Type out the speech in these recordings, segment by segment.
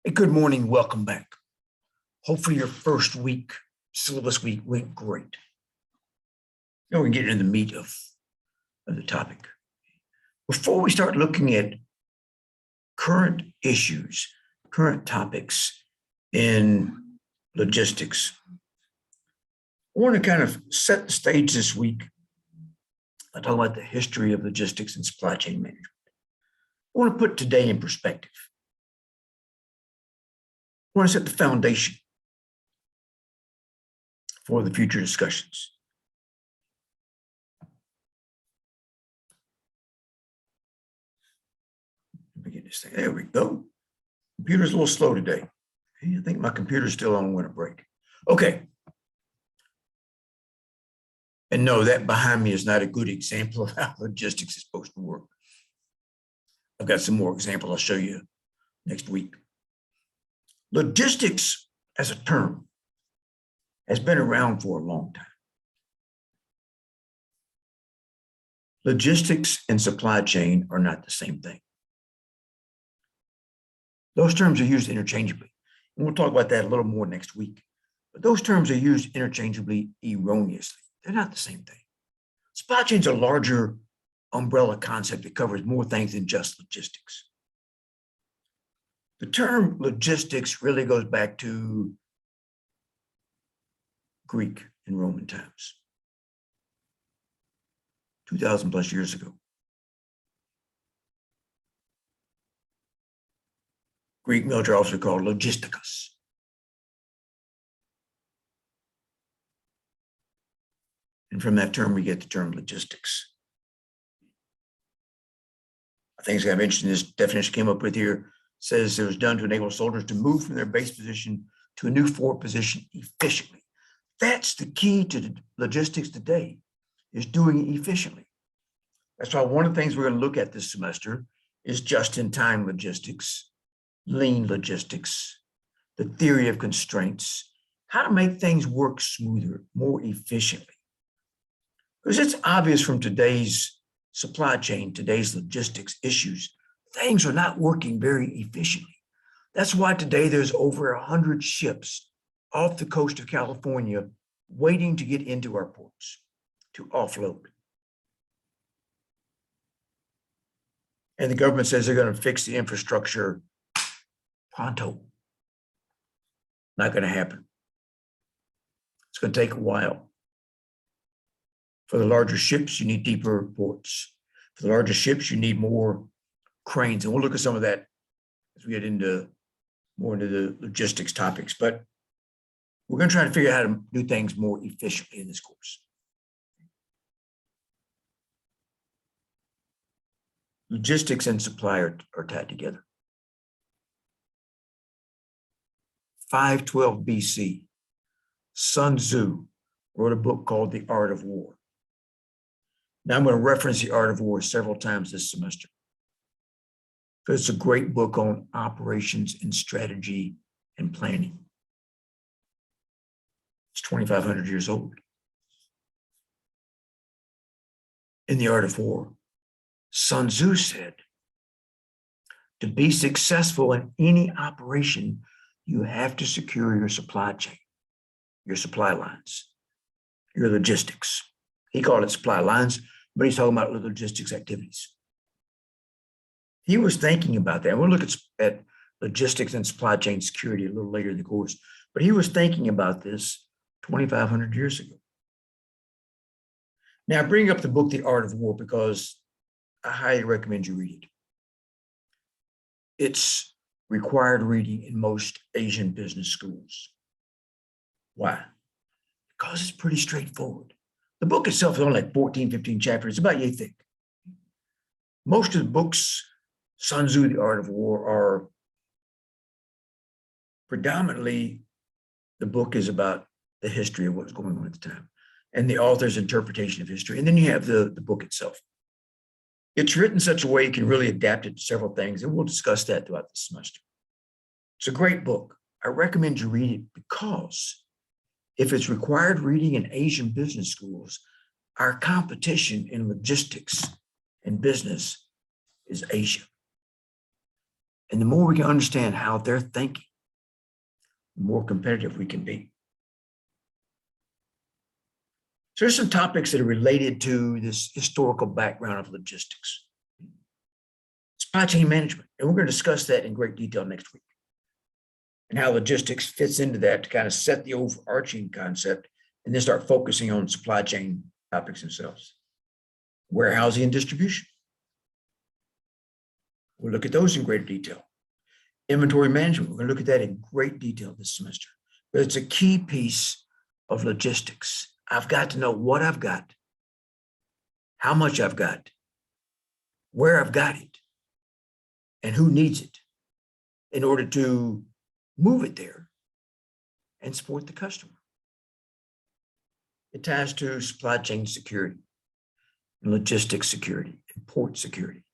Hey, good morning. Welcome back. Hopefully your first week, syllabus week went great. Now we can get into the meat of the topic. Before we start looking at current issues, current topics in logistics, I want to kind of set the stage this week. I talk about the history of logistics and supply chain management. I want to put today in perspective. I want to set the foundation for the future discussions. Let me get this thing. There we go. Computer's a little slow today. I think my computer's still on winter break. Okay. And no, that behind me is not a good example of how logistics is supposed to work. I've got some more examples I'll show you next week. Logistics as a term has been around for a long time. Logistics and supply chain are not the same thing. Those terms are used interchangeably. And we'll talk about that a little more next week. But those terms are used interchangeably erroneously. They're not the same thing. Supply chain is a larger umbrella concept that covers more things than just logistics. The term logistics really goes back to Greek and Roman times, 2,000 plus years ago. Greek military officers called logisticus. And from that term, we get the term logistics. I think I've mentioned this definition came up with here, says it was done to enable soldiers to move from their base position to a new forward position efficiently. That's the key to logistics today, is doing it efficiently. That's why one of the things we're going to look at this semester is just-in-time logistics, lean logistics, the theory of constraints, how to make things work smoother, more efficiently. Because it's obvious from today's supply chain, today's logistics issues, things are not working very efficiently. That's why today there's over 100 ships off the coast of California waiting to get into our ports to offload. And the government says they're going to fix the infrastructure pronto. Not going to happen. It's going to take a while. For the larger ships, you need deeper ports. For the larger ships, you need more cranes. And we'll look at some of that as we get into more into the logistics topics. But we're going to try to figure out how to do things more efficiently in this course. Logistics and supply are tied together. 512 BC, Sun Tzu wrote a book called The Art of War. Now I'm going to reference The Art of War several times this semester, because it's a great book on operations and strategy and planning. It's 2,500 years old. In The Art of War, Sun Tzu said, to be successful in any operation, you have to secure your supply chain, your supply lines, your logistics. He called it supply lines, but he's talking about logistics activities. He was thinking about that. We'll look at logistics and supply chain security a little later in the course, but he was thinking about this 2,500 years ago. Now, I bring up the book, The Art of War, because I highly recommend you read it. It's required reading in most Asian business schools. Why? Because it's pretty straightforward. The book itself is only like 14, 15 chapters. It's about yay thick. Most of the books, Sun Tzu, The Art of War, are predominantly, the book is about the history of what was going on at the time and the author's interpretation of history. And then you have the book itself. It's written in such a way you can really adapt it to several things, and we'll discuss that throughout the semester. It's a great book. I recommend you read it because if it's required reading in Asian business schools, our competition in logistics and business is Asia. And the more we can understand how they're thinking, the more competitive we can be. So there's some topics that are related to this historical background of logistics. Supply chain management, and we're going to discuss that in great detail next week, and how logistics fits into that to kind of set the overarching concept and then start focusing on supply chain topics themselves. Warehousing and distribution. We'll look at those in greater detail. Inventory management, we're going to look at that in great detail this semester, but it's a key piece of logistics. I've got to know what I've got, how much I've got, where I've got it, and who needs it in order to move it there and support the customer. It ties to supply chain security, and logistics security, and port security.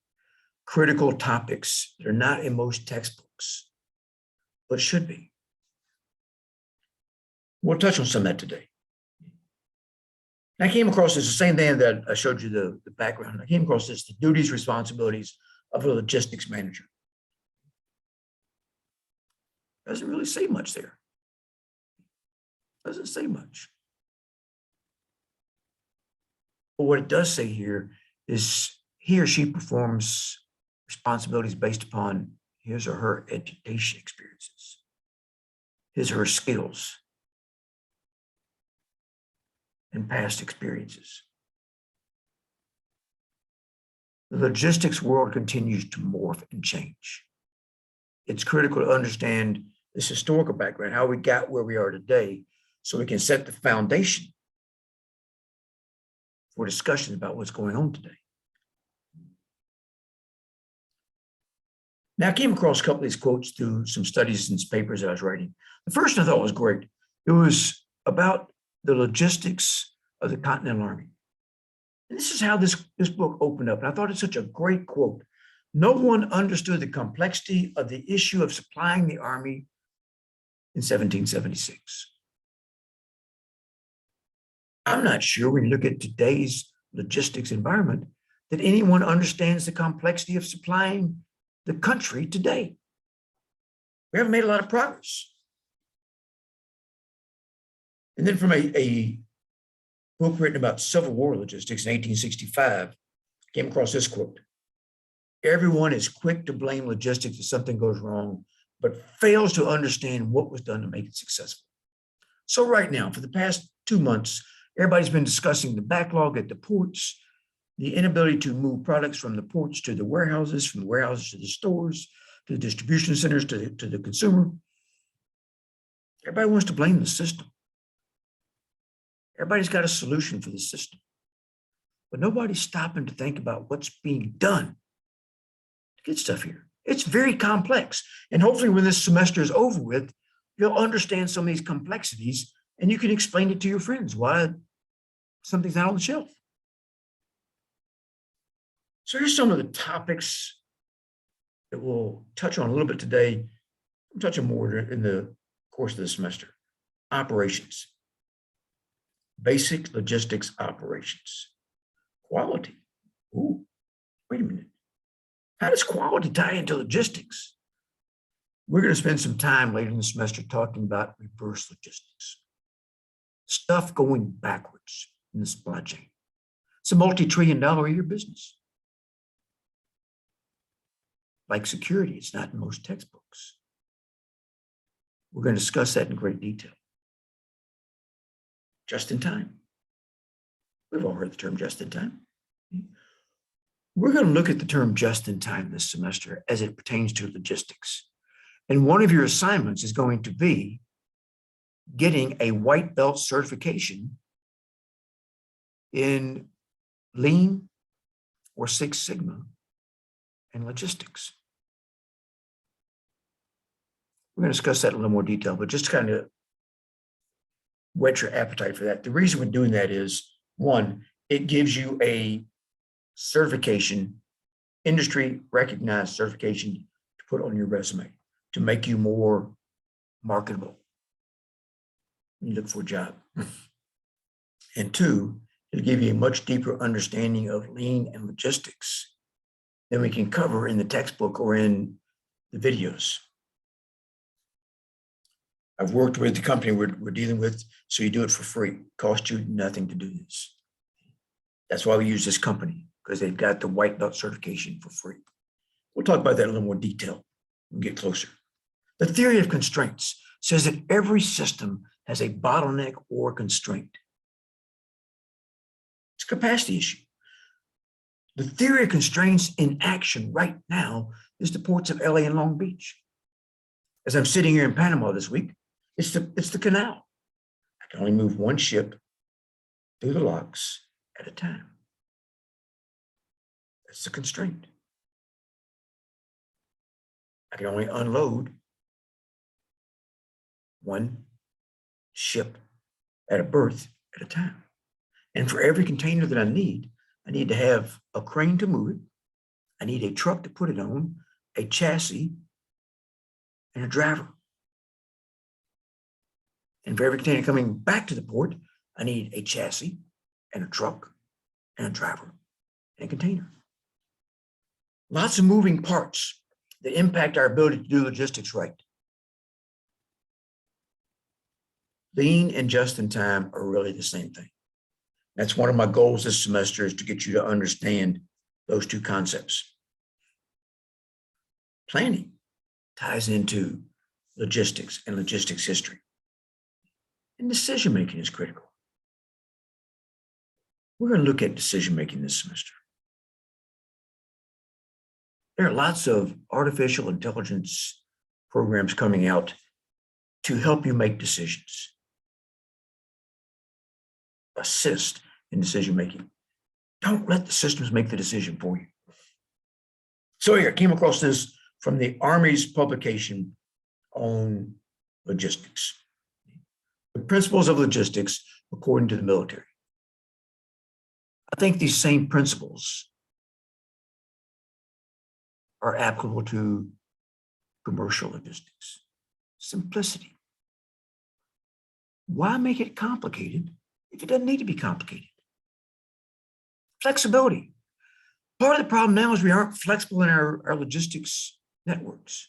Critical topics that are not in most textbooks, but should be. We'll touch on some of that today. I came across this, the same thing that I showed you the background. I came across this, the duties, responsibilities of a logistics manager. Doesn't really say much there. Doesn't say much. But what it does say here is he or she performs responsibilities based upon his or her education experiences, his or her skills, and past experiences. The logistics world continues to morph and change. It's critical to understand this historical background, how we got where we are today, so we can set the foundation for discussions about what's going on today. Now, I came across a couple of these quotes through some studies and papers that I was writing. The first I thought was great. It was about the logistics of the Continental Army. And this is how this book opened up. And I thought it's such a great quote. No one understood the complexity of the issue of supplying the Army in 1776. I'm not sure when you look at today's logistics environment that anyone understands the complexity of supplying the country today. We haven't made a lot of progress. And then from a book written about Civil War logistics in 1865, I came across this quote. Everyone is quick to blame logistics if something goes wrong, but fails to understand what was done to make it successful. So right now, for the past 2 months, everybody's been discussing the backlog at the ports, the inability to move products from the ports to the warehouses, from the warehouses to the stores, to the distribution centers, to the consumer. Everybody wants to blame the system. Everybody's got a solution for the system, but nobody's stopping to think about what's being done to get stuff here. It's very complex. And hopefully when this semester is over with, you'll understand some of these complexities and you can explain it to your friends why something's not on the shelf. So here's some of the topics that we'll touch on a little bit today. I'm touching more in the course of the semester. Operations. Basic logistics operations. Quality. Ooh, wait a minute. How does quality tie into logistics? We're going to spend some time later in the semester talking about reverse logistics. Stuff going backwards in the supply chain. It's a multi-trillion-dollar-a-year business. Like security, it's not in most textbooks. We're going to discuss that in great detail. Just in time. We've all heard the term just in time. We're going to look at the term just in time this semester as it pertains to logistics. And one of your assignments is going to be getting a white belt certification in Lean or Six Sigma and logistics. We're going to discuss that in a little more detail, but just to kind of whet your appetite for that. The reason we're doing that is, one, it gives you a certification, industry recognized certification to put on your resume to make you more marketable when you look for a job. And two, it'll give you a much deeper understanding of lean and logistics than we can cover in the textbook or in the videos. I've worked with the company we're dealing with, so you do it for free. Cost you nothing to do this. That's why we use this company, because they've got the white belt certification for free. We'll talk about that in a little more detail when we get closer. The theory of constraints says that every system has a bottleneck or constraint. It's a capacity issue. The theory of constraints in action right now is the ports of LA and Long Beach. As I'm sitting here in Panama this week, it's the canal. I can only move one ship through the locks at a time. That's the constraint. I can only unload one ship at a berth at a time. And for every container that I need to have a crane to move it. I need a truck to put it on, a chassis, and a driver. And for every container coming back to the port, I need a chassis and a truck and a driver and a container. Lots of moving parts that impact our ability to do logistics right. Lean and just in time are really the same thing. That's one of my goals this semester, is to get you to understand those two concepts. Planning ties into logistics and logistics history. And decision-making is critical. We're going to look at decision-making this semester. There are lots of artificial intelligence programs coming out to help you make decisions, assist in decision-making. Don't let the systems make the decision for you. So here, I came across this from the Army's publication on logistics. The principles of logistics according to the military. I think these same principles are applicable to commercial logistics. Simplicity. Why make it complicated if it doesn't need to be complicated? Flexibility. Part of the problem now is we aren't flexible in our logistics networks.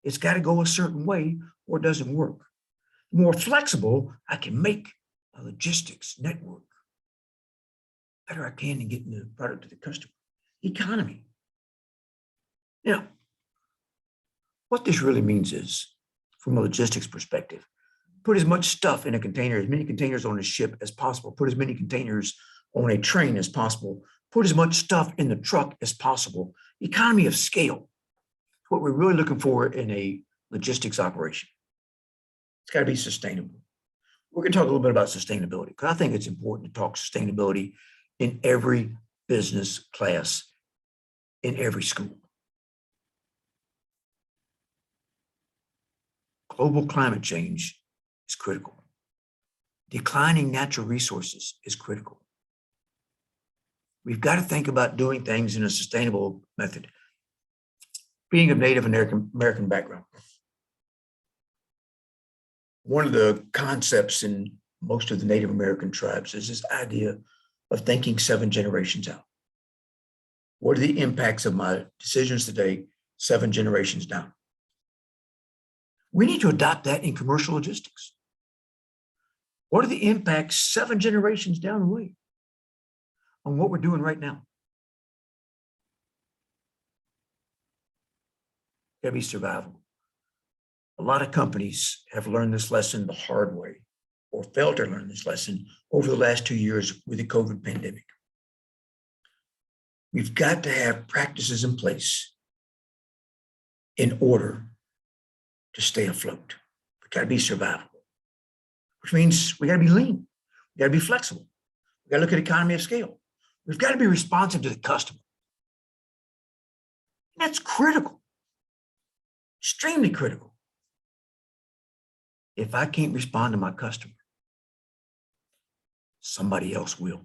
It's got to go a certain way or it doesn't work. The more flexible I can make a logistics network, better I can in getting the product to the customer. Economy. Now, what this really means is, from a logistics perspective, put as much stuff in a container, as many containers on a ship as possible, put as many containers on a train as possible, put as much stuff in the truck as possible. Economy of scale. What we're really looking for in a logistics operation. It's got to be sustainable. We're going to talk a little bit about sustainability, because I think it's important to talk sustainability in every business class, in every school. Global climate change is critical. Declining natural resources is critical. We've got to think about doing things in a sustainable method. Being of Native American background, one of the concepts in most of the Native American tribes is this idea of thinking 7 generations out. What are the impacts of my decisions today, 7 generations down? We need to adopt that in commercial logistics. What are the impacts 7 generations down the way on what we're doing right now? Got to be survival. A lot of companies have learned this lesson the hard way, or failed to learn this lesson over the last 2 years with the COVID pandemic. We've got to have practices in place in order to stay afloat. We've got to be survivable, which means we got to be lean. We got to be flexible. We got to look at economy of scale. We've got to be responsive to the customer. That's critical, extremely critical. If I can't respond to my customer, somebody else will.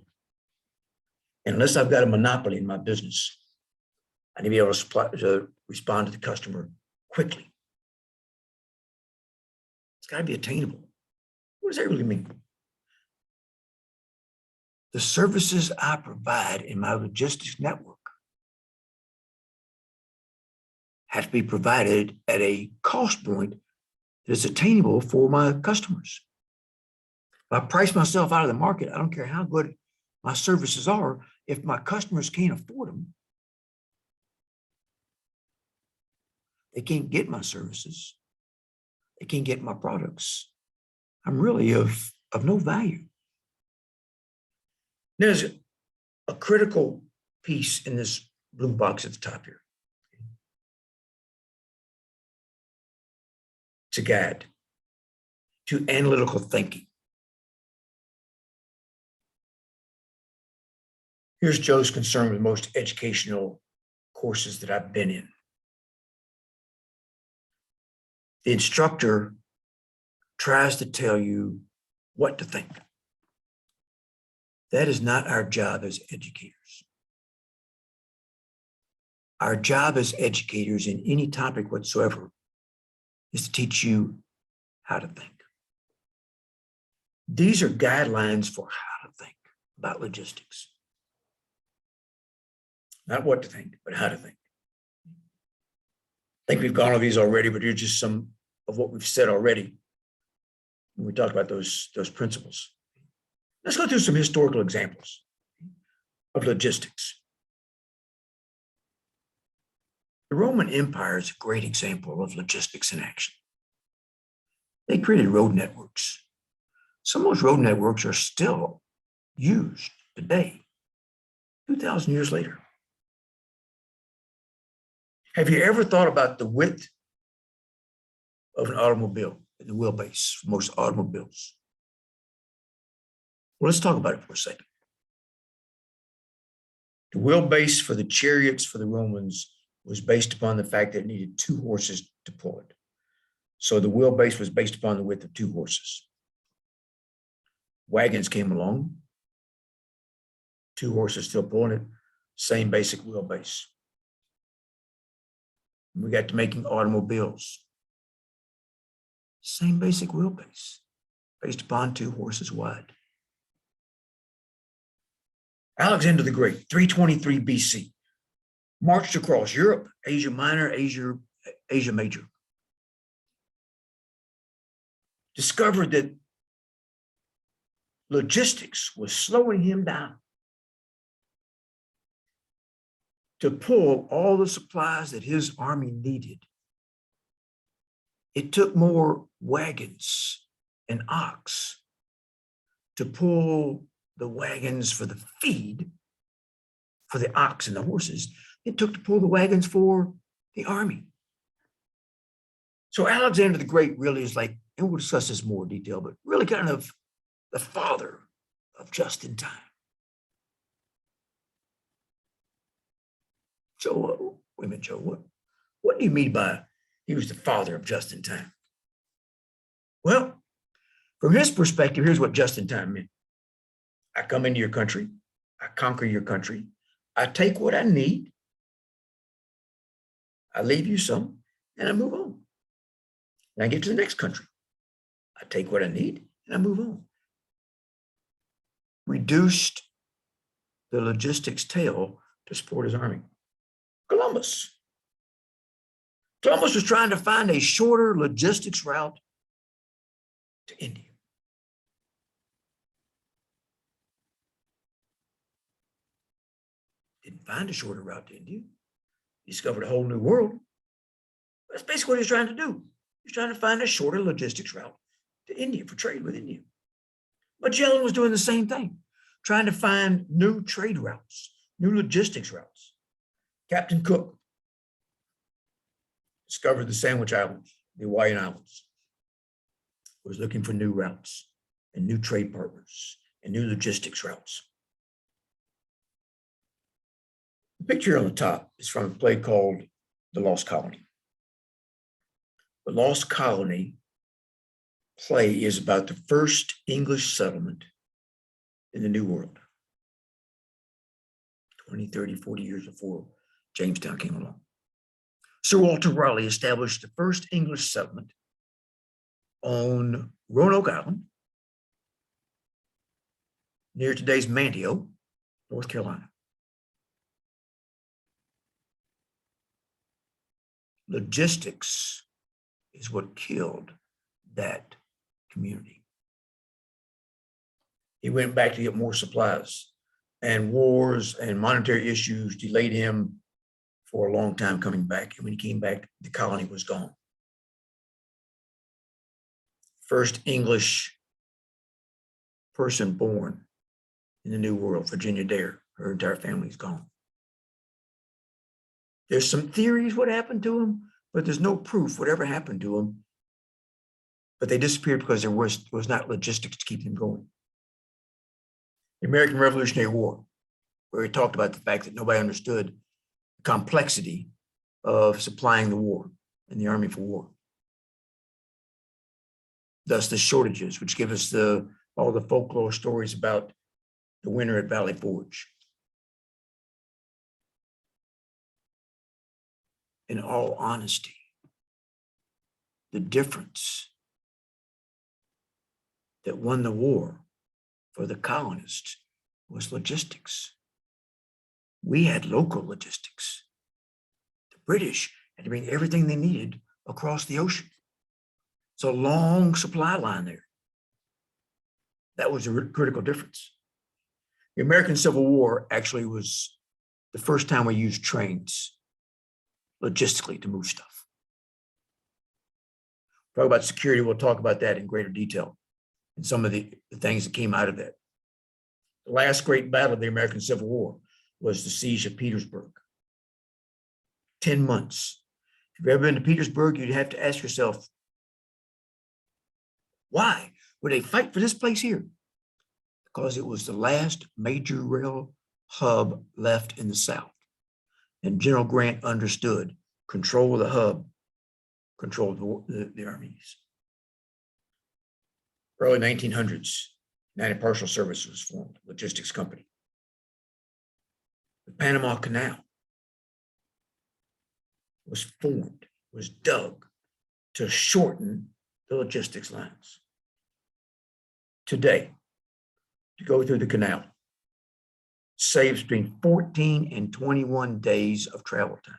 And unless I've got a monopoly in my business, I need to be able to respond to the customer quickly. It's got to be attainable. What does that really mean? The services I provide in my logistics network have to be provided at a cost point that is attainable for my customers. If I price myself out of the market, I don't care how good my services are, if my customers can't afford them, they can't get my services, they can't get my products, I'm really of no value. There's a critical piece in this blue box at the top here. It's a guide to analytical thinking. Here's Joe's concern with most educational courses that I've been in. The instructor tries to tell you what to think. That is not our job as educators. Our job as educators in any topic whatsoever is to teach you how to think. These are guidelines for how to think about logistics. Not what to think, but how to think. I think we've gone over these already, but here's just some of what we've said already when we talked about those principles. Let's go through some historical examples of logistics. The Roman Empire is a great example of logistics in action. They created road networks. Some of those road networks are still used today, 2,000 years later. Have you ever thought about the width of an automobile, the wheelbase for most automobiles? Well, let's talk about it for a second. The wheelbase for the chariots for the Romans was based upon the fact that it needed 2 horses to pull it. So the wheelbase was based upon the width of 2 horses. Wagons came along, 2 horses still pulling it, same basic wheelbase. We got to making automobiles. Same basic wheelbase, based upon 2 horses wide. Alexander the Great, 323 BC, marched across Europe, Asia Minor, Asia Major. Discovered that logistics was slowing him down to pull all the supplies that his army needed. It took more wagons and ox to pull the wagons for the feed for the ox and the horses. It took to pull the wagons for the army. So Alexander the Great really is like, and we'll discuss this more in detail, but really kind of the father of just in time. So, wait a minute, Joe, what do you mean by he was the father of just in time? Well, from his perspective, here's what just in time meant. I come into your country, I conquer your country, I take what I need, I leave you some, and I move on. And I get to the next country. I take what I need, and I move on. Reduced the logistics tail to support his army. Columbus was trying to find a shorter logistics route to India. Didn't find a shorter route to India. He discovered a whole new world. That's basically what he's trying to do. He's trying to find a shorter logistics route to India for trade with India. Magellan was doing the same thing, trying to find new trade routes, new logistics routes. Captain Cook discovered the Sandwich Islands, the Hawaiian Islands, was looking for new routes and new trade partners and new logistics routes. The picture on the top is from a play called The Lost Colony. The Lost Colony play is about the first English settlement in the New World, 20, 30, 40 years before Jamestown came along. Sir Walter Raleigh established the first English settlement on Roanoke Island, near today's Manteo, North Carolina. Logistics is what killed that community. He went back to get more supplies, and wars and monetary issues delayed him for a long time coming back. And when he came back, the colony was gone. First English person born in the New World, Virginia Dare. Her entire family's gone. There's some theories what happened to him, but there's no proof whatever happened to him. But they disappeared because there was not logistics to keep them going. The American Revolutionary War, where he talked about the fact that nobody understood the complexity of supplying the war and the army for war. Thus the shortages, which give us all the folklore stories about the winter at Valley Forge. In all honesty, the difference that won the war for the colonists was logistics. We had local logistics. The British had to bring everything they needed across the ocean. It's a long supply line there. That was a critical difference. The American Civil War actually was the first time we used trains logistically to move stuff. Talk about security, we'll talk about that in greater detail and some of the things that came out of that. The last great battle of the American Civil War was the siege of Petersburg. 10 months. If you've ever been to Petersburg, you'd have to ask yourself, why would they fight for this place here? Because it was the last major rail hub left in the South. And General Grant understood control of the hub, controlled the armies. Early 1900s, United Parcel Service was formed, logistics company. The Panama Canal was formed, was dug to shorten the logistics lines. Today, to go through the canal saves between 14 and 21 days of travel time.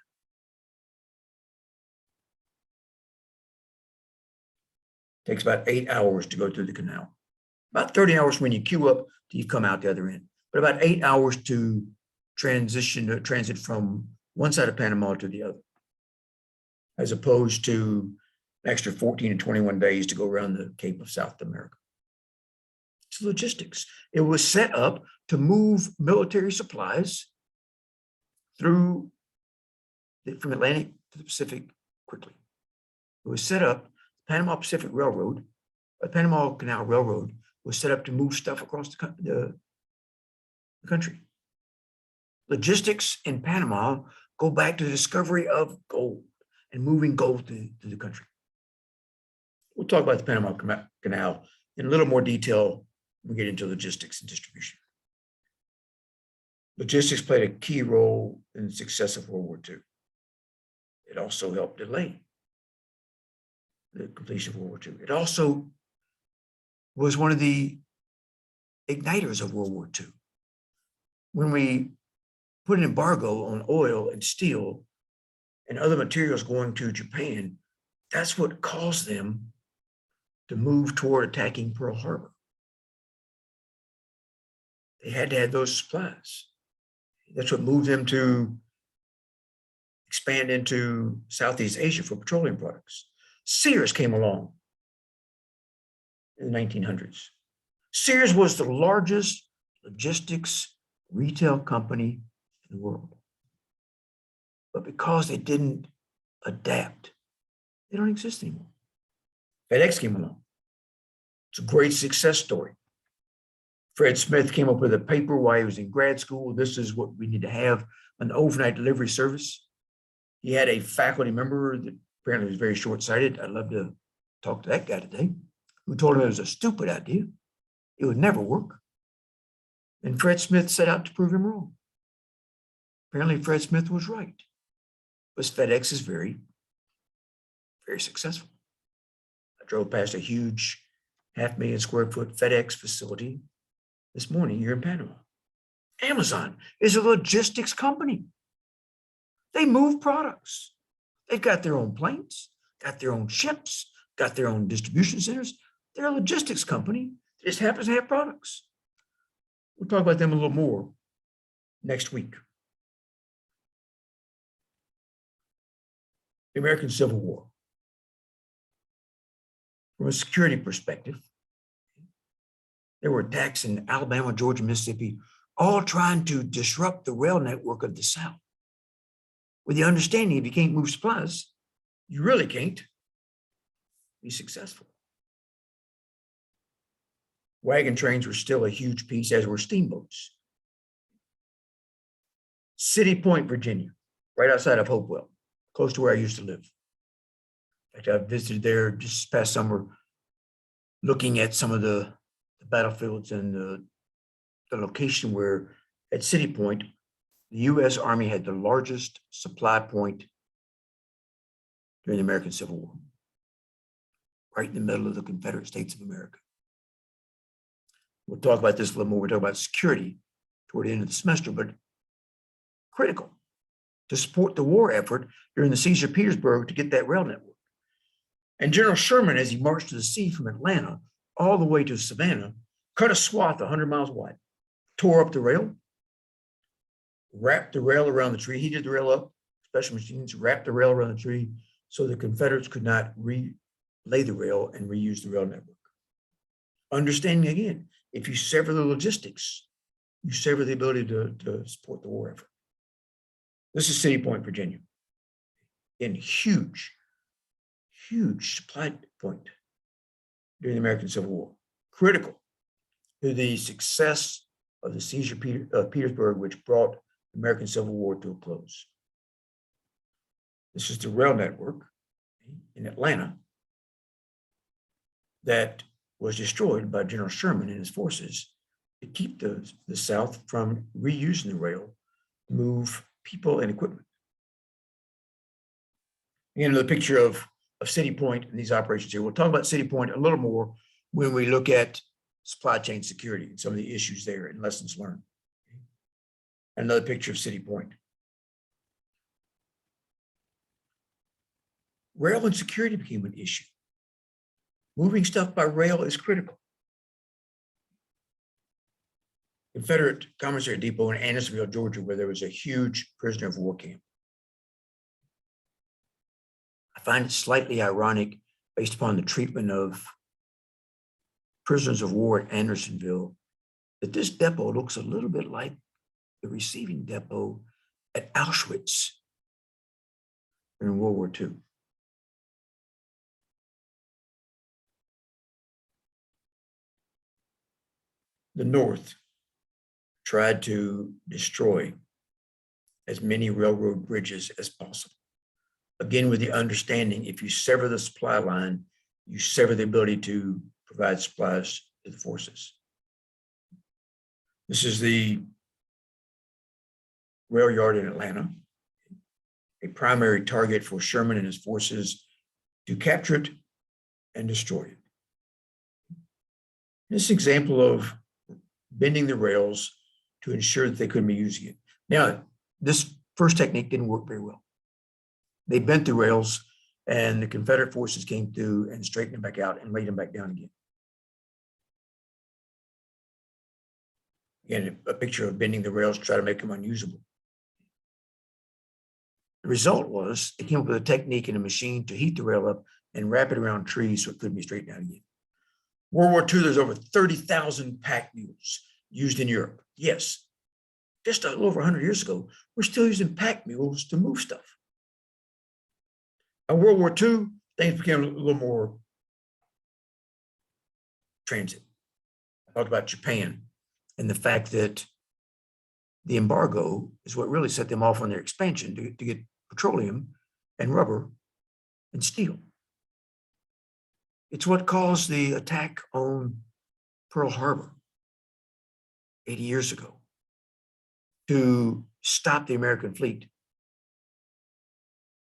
Takes about 8 hours to go through the canal. About 30 hours when you queue up till you come out the other end. But about 8 hours to transit from one side of Panama to the other, as opposed to an extra 14 and 21 days to go around the Cape of South America. It's logistics. It was set up to move military supplies from Atlantic to the Pacific quickly. It was set up, Panama Pacific Railroad, the Panama Canal Railroad was set up to move stuff across the country. Logistics in Panama go back to the discovery of gold and moving gold to the country. We'll talk about the Panama Canal in a little more detail when we get into logistics and distribution. Logistics played a key role in the success of World War II. It also helped delay the completion of World War II. It also was one of the igniters of World War II. When we put an embargo on oil and steel and other materials going to Japan, that's what caused them to move toward attacking Pearl Harbor. They had to have those supplies. That's what moved them to expand into Southeast Asia for petroleum products. Sears came along in the 1900s. Sears was the largest logistics retail company in the world. But because they didn't adapt, they don't exist anymore. FedEx came along. It's a great success story. Fred Smith came up with a paper while he was in grad school. This is what we need to have, an overnight delivery service. He had a faculty member that apparently was very short-sighted. I'd love to talk to that guy today, who told him it was a stupid idea. It would never work. And Fred Smith set out to prove him wrong. Apparently Fred Smith was right. But FedEx is very, very successful. I drove past a huge 500,000 square foot FedEx facility this morning here in Panama. Amazon is a logistics company. They move products. They've got their own planes, got their own ships, got their own distribution centers. They're a logistics company that just happens to have products. We'll talk about them a little more next week. The American Civil War. From a security perspective, there were attacks in Alabama, Georgia, Mississippi, all trying to disrupt the rail network of the South. With the understanding, if you can't move supplies, you really can't be successful. Wagon trains were still a huge piece, as were steamboats. City Point, Virginia, right outside of Hopewell, close to where I used to live. In fact, I visited there just past summer, looking at some of the battlefields and the location where at City Point, the U.S. Army had the largest supply point during the American Civil War, right in the middle of the Confederate States of America. We'll talk about this a little more. We'll talk about security toward the end of the semester, but critical to support the war effort during the siege of Petersburg to get that rail network. And General Sherman, as he marched to the sea from Atlanta all the way to Savannah, cut a swath 100 miles wide, tore up the rail, wrapped the rail around the tree, heated the rail up, special machines, wrapped the rail around the tree so the Confederates could not relay the rail and reuse the rail network. Understanding again, if you sever the logistics, you sever the ability to support the war effort. This is City Point, Virginia. In huge supply point during the American Civil War, critical to the success of the siege of Petersburg, which brought the American Civil War to a close. This is the rail network in Atlanta that was destroyed by General Sherman and his forces to keep the South from reusing the rail to move people and equipment. Again, another picture of City Point and these operations here. We'll talk about City Point a little more when we look at supply chain security and some of the issues there and lessons learned. Another picture of City Point. Rail and security became an issue. Moving stuff by rail is critical. Confederate Commissary Depot in Andersonville, Georgia, where there was a huge prisoner of war camp. I find it slightly ironic, based upon the treatment of prisoners of war at Andersonville, that this depot looks a little bit like the receiving depot at Auschwitz during World War II. The North tried to destroy as many railroad bridges as possible. Again, with the understanding, if you sever the supply line, you sever the ability to provide supplies to the forces. This is the rail yard in Atlanta, a primary target for Sherman and his forces to capture it and destroy it. This example of bending the rails to ensure that they couldn't be using it. Now, this first technique didn't work very well. They bent the rails and the Confederate forces came through and straightened them back out and laid them back down again. Again, a picture of bending the rails to try to make them unusable. The result was they came up with a technique and a machine to heat the rail up and wrap it around trees so it couldn't be straightened out again. World War II, there's over 30,000 pack mules used in Europe. Yes, just a little over 100 years ago, we're still using pack mules to move stuff. In World War II, things became a little more transit. I talked about Japan and the fact that the embargo is what really set them off on their expansion to get petroleum and rubber and steel. It's what caused the attack on Pearl Harbor 80 years ago to stop the American fleet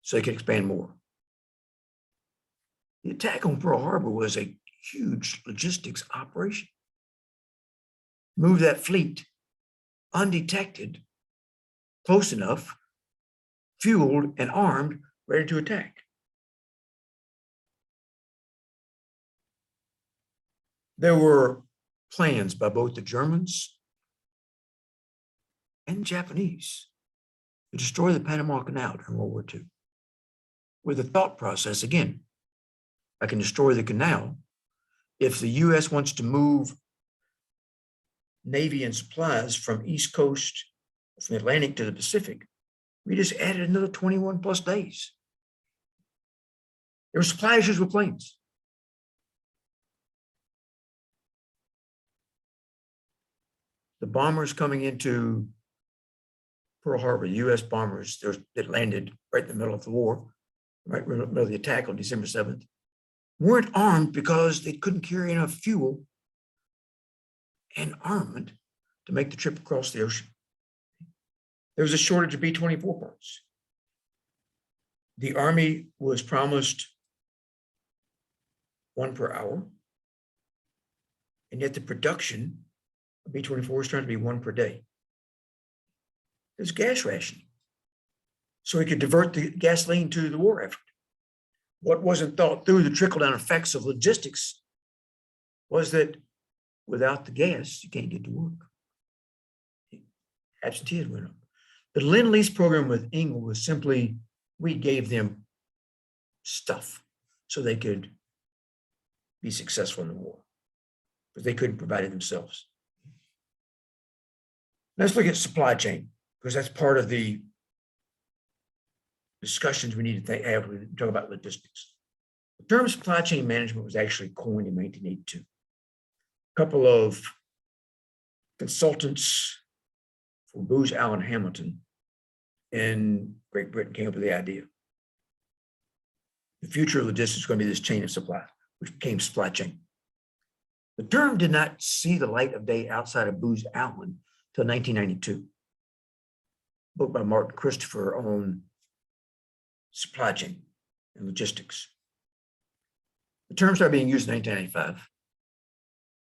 so they could expand more. The attack on Pearl Harbor was a huge logistics operation. Move that fleet undetected, close enough, fueled and armed ready to attack. There were plans by both the Germans and Japanese to destroy the Panama Canal during World War II. With the thought process, again, I can destroy the canal. If the US wants to move Navy and supplies from East Coast, from the Atlantic to the Pacific, we just added another 21 plus days. There were supply issues with planes. The bombers coming into Pearl Harbor, the US bombers that landed right in the middle of the war, right in the middle of the attack on December 7th, weren't armed because they couldn't carry enough fuel and armament to make the trip across the ocean. There was a shortage of B-24 parts. The Army was promised one per hour, and yet the production of B-24 is trying to be one per day. There's gas rationing, so we could divert the gasoline to the war effort. What wasn't thought through, the trickle-down effects of logistics, was that without the gas, you can't get to work. Absenteeism went up. The Lend-Lease program with Engel was simply, we gave them stuff so they could be successful in the war, because they couldn't provide it themselves. Let's look at supply chain, because that's part of the discussions we need to have when we talk about logistics. The term supply chain management was actually coined in 1982. A couple of consultants for Booz Allen Hamilton in Great Britain came up with the idea. The future of logistics is going to be this chain of supply, which became supply chain. The term did not see the light of day outside of Booz Allen until 1992. A book by Martin Christopher on supply chain and logistics. The term started being used in 1995,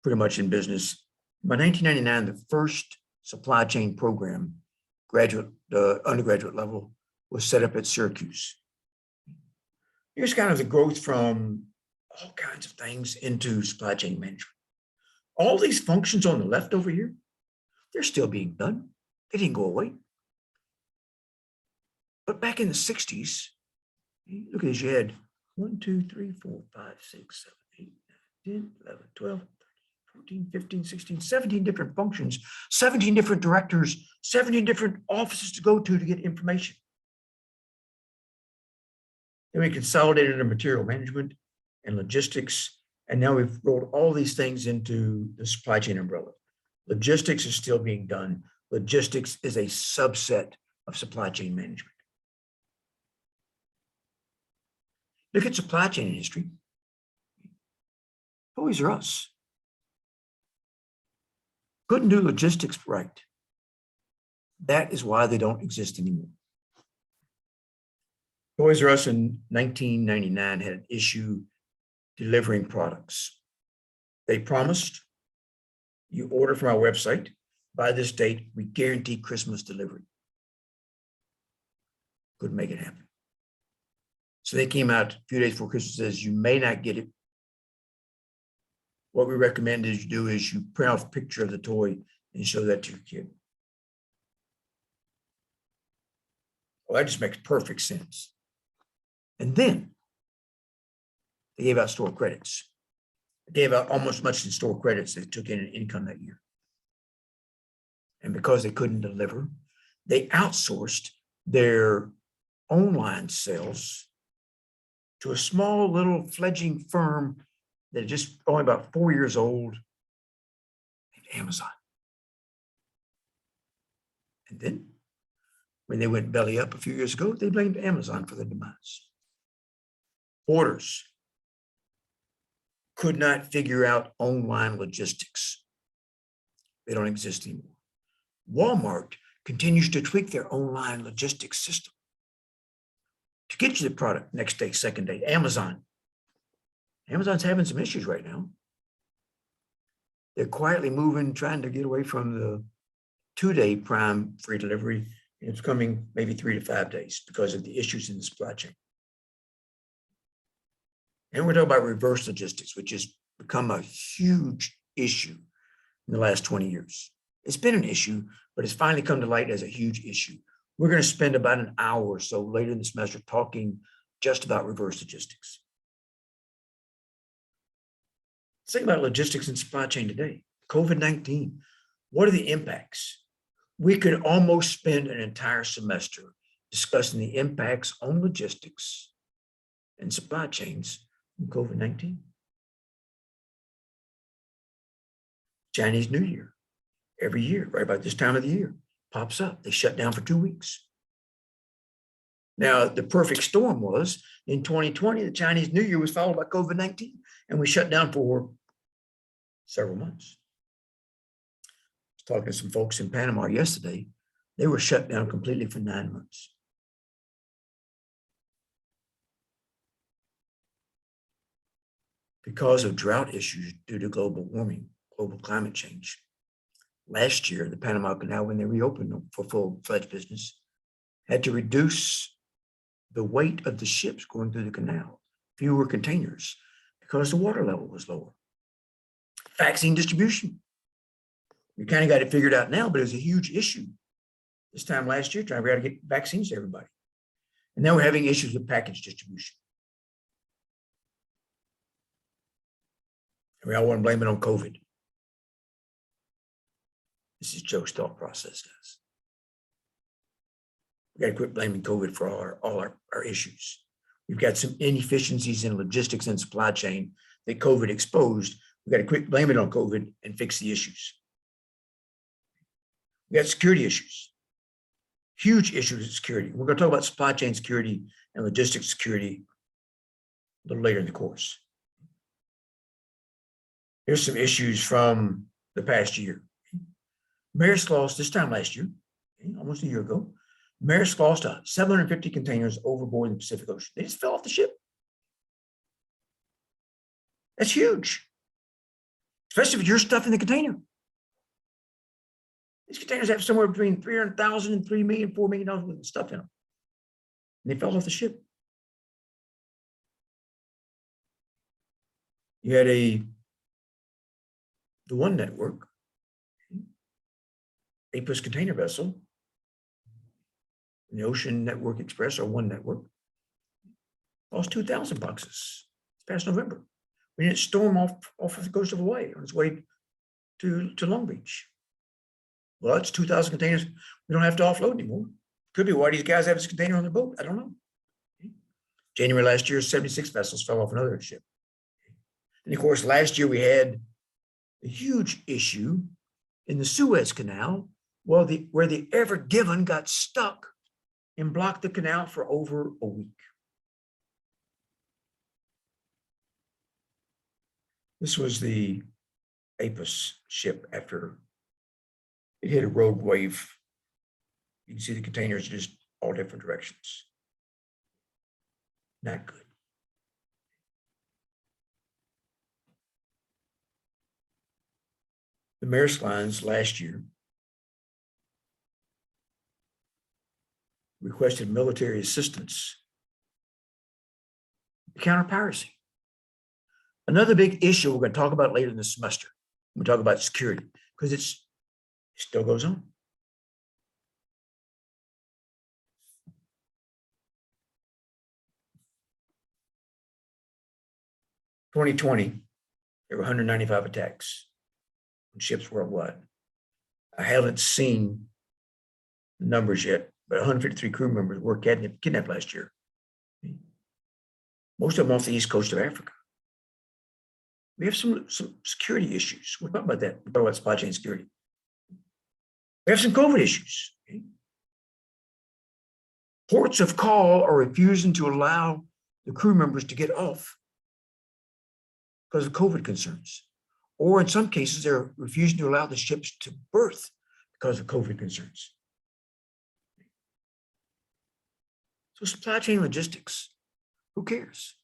pretty much in business. By 1999, the first supply chain program, undergraduate level, was set up at Syracuse. Here's kind of the growth from all kinds of things into supply chain management. All these functions on the left over here, they're still being done. They didn't go away. But back in the 60s, look at this, you had 1, 2, 3, 4, 5, 6, 7, 8, 9, 10, 11, 12, 13, 14, 15, 16, 17 different functions, 17 different directors, 17 different offices to go to get information. Then we consolidated under material management and logistics, and now we've rolled all these things into the supply chain umbrella. Logistics is still being done. Logistics is a subset of supply chain management. Look at supply chain industry. Toys R Us couldn't do logistics right. That is why they don't exist anymore. Toys R Us in 1999 had an issue delivering products. They promised, you order from our website, by this date, we guarantee Christmas delivery. Couldn't make it happen. So they came out a few days before Christmas, says you may not get it. What we recommend is you do is you print off a picture of the toy and show that to your kid. Well, that just makes perfect sense. And then they gave out store credits. They gave out almost as much in store credits as they took in income that year. And because they couldn't deliver, they outsourced their online sales to a small little fledgling firm that is just only about 4 years old, named Amazon. And then when they went belly up a few years ago, they blamed Amazon for the demise. Orders could not figure out online logistics. They don't exist anymore. Walmart continues to tweak their online logistics system to get you the product next day, second day. Amazon's having some issues right now. They're quietly moving, trying to get away from the 2-day Prime free delivery. It's coming maybe 3 to 5 days because of the issues in the supply chain. And we're talking about reverse logistics, which has become a huge issue in the last 20 years. It's been an issue, but it's finally come to light as a huge issue. We're going to spend about an hour or so later in the semester talking just about reverse logistics. Let's think about logistics and supply chain today. COVID-19, what are the impacts? We could almost spend an entire semester discussing the impacts on logistics and supply chains from COVID-19. Chinese New Year, every year, right about this time of the year, pops up. They shut down for 2 weeks. Now, the perfect storm was in 2020, the Chinese New Year was followed by COVID-19, and we shut down for several months. I was talking to some folks in Panama yesterday. They were shut down completely for 9 months. Because of drought issues due to global warming, global climate change. Last year, the Panama Canal, when they reopened for full-fledged business, had to reduce the weight of the ships going through the canal, fewer containers, because the water level was lower. Vaccine distribution. We kind of got it figured out now, but it was a huge issue this time last year, trying to figure out how to get vaccines to everybody. And now we're having issues with package distribution. And we all want to blame it on COVID. This is Joe's thought process, guys. We got to quit blaming COVID for all our issues. We've got some inefficiencies in logistics and supply chain that COVID exposed. We got to quit blaming it on COVID and fix the issues. We got security issues, huge issues with security. We're going to talk about supply chain security and logistics security a little later in the course. Here's some issues from the past year. Maersk lost this time last year, almost a year ago. Maersk lost 750 containers overboard in the Pacific Ocean. They just fell off the ship. That's huge, especially if you're stuff in the container. These containers have somewhere between 300,000 and $3 million, $4 million worth of stuff in them. And they fell off the ship. You had the One Network, APUS container vessel, the Ocean Network Express, or One Network, lost 2,000 boxes this past November. We didn't storm off of the coast of Hawaii on its way to Long Beach. Well, it's 2,000 containers we don't have to offload anymore. Could be why these guys have this container on their boat. I don't know. January last year, 76 vessels fell off another ship. And of course, last year we had a huge issue in the Suez Canal, where the Ever Given got stuck and blocked the canal for over a week. This was the APUS ship after it hit a rogue wave. You can see the containers just all different directions. Not good. The Maersk Lines last year requested military assistance to counter piracy. Another big issue we're going to talk about later in the semester. We talk about security because it still goes on. In 2020, there were 195 attacks on ships worldwide. I haven't seen the numbers yet, but 153 crew members were kidnapped last year. Most of them off the east coast of Africa. We have some security issues. We'll talk about that. We'll talk about supply chain security. We have some COVID issues. Ports of call are refusing to allow the crew members to get off because of COVID concerns. Or in some cases, they're refusing to allow the ships to berth because of COVID concerns. So supply chain logistics, who cares?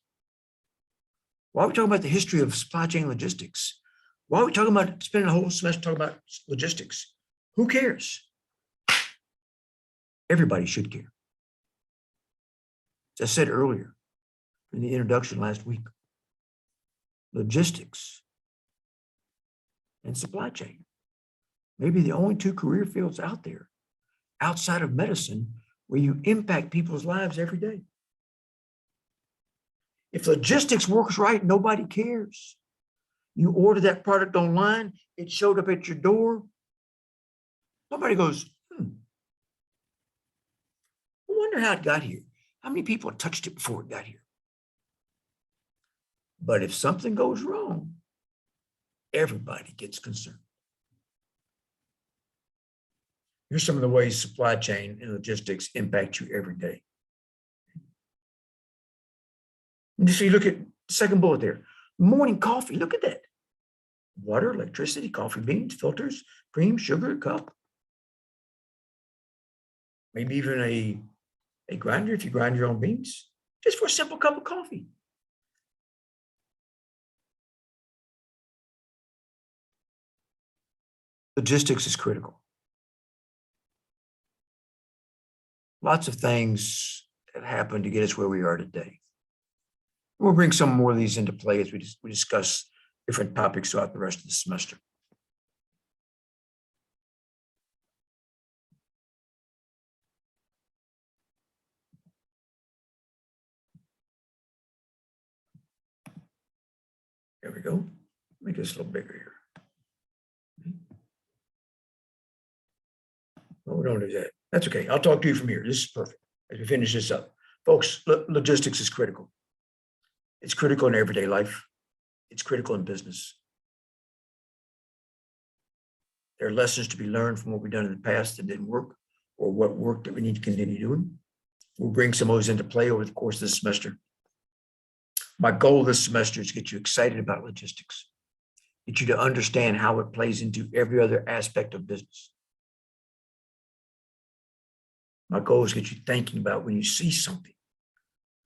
Why are we talking about the history of supply chain logistics? Why are we talking about spending a whole semester talking about logistics? Who cares? Everybody should care. As I said earlier in the introduction last week, logistics, and supply chain. Maybe the only two career fields out there outside of medicine where you impact people's lives every day. If logistics works right, nobody cares. You order that product online, it showed up at your door. Nobody goes, I wonder how it got here. How many people touched it before it got here? But if something goes wrong, everybody gets concerned. Here's some of the ways supply chain and logistics impact you every day. And so you look at the second bullet there, morning coffee, look at that. Water, electricity, coffee beans, filters, cream, sugar, cup. Maybe even a grinder if you grind your own beans, just for a simple cup of coffee. Logistics is critical. Lots of things have happened to get us where we are today. We'll bring some more of these into play as we discuss different topics throughout the rest of the semester. There we go. Make this a little bigger here. Oh, we don't do that. That's okay. I'll talk to you from here. This is perfect as we finish this up. Folks, logistics is critical. It's critical in everyday life. It's critical in business. There are lessons to be learned from what we've done in the past that didn't work, or what worked that we need to continue doing. We'll bring some of those into play over the course of this semester. My goal this semester is to get you excited about logistics, get you to understand how it plays into every other aspect of business. My goal is to get you thinking about when you see something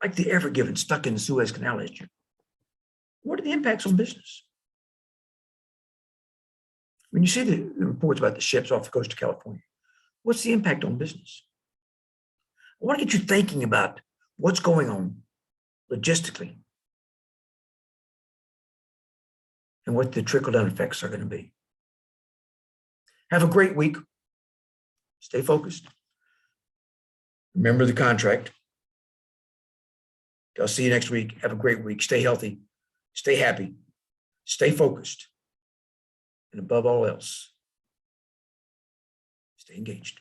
like the Ever Given stuck in the Suez Canal last year. What are the impacts on business? When you see the reports about the ships off the coast of California, what's the impact on business? I want to get you thinking about what's going on logistically and what the trickle-down effects are going to be. Have a great week. Stay focused. Remember the contract. I'll see you next week. Have a great week. Stay healthy. Stay happy. Stay focused. And above all else, stay engaged.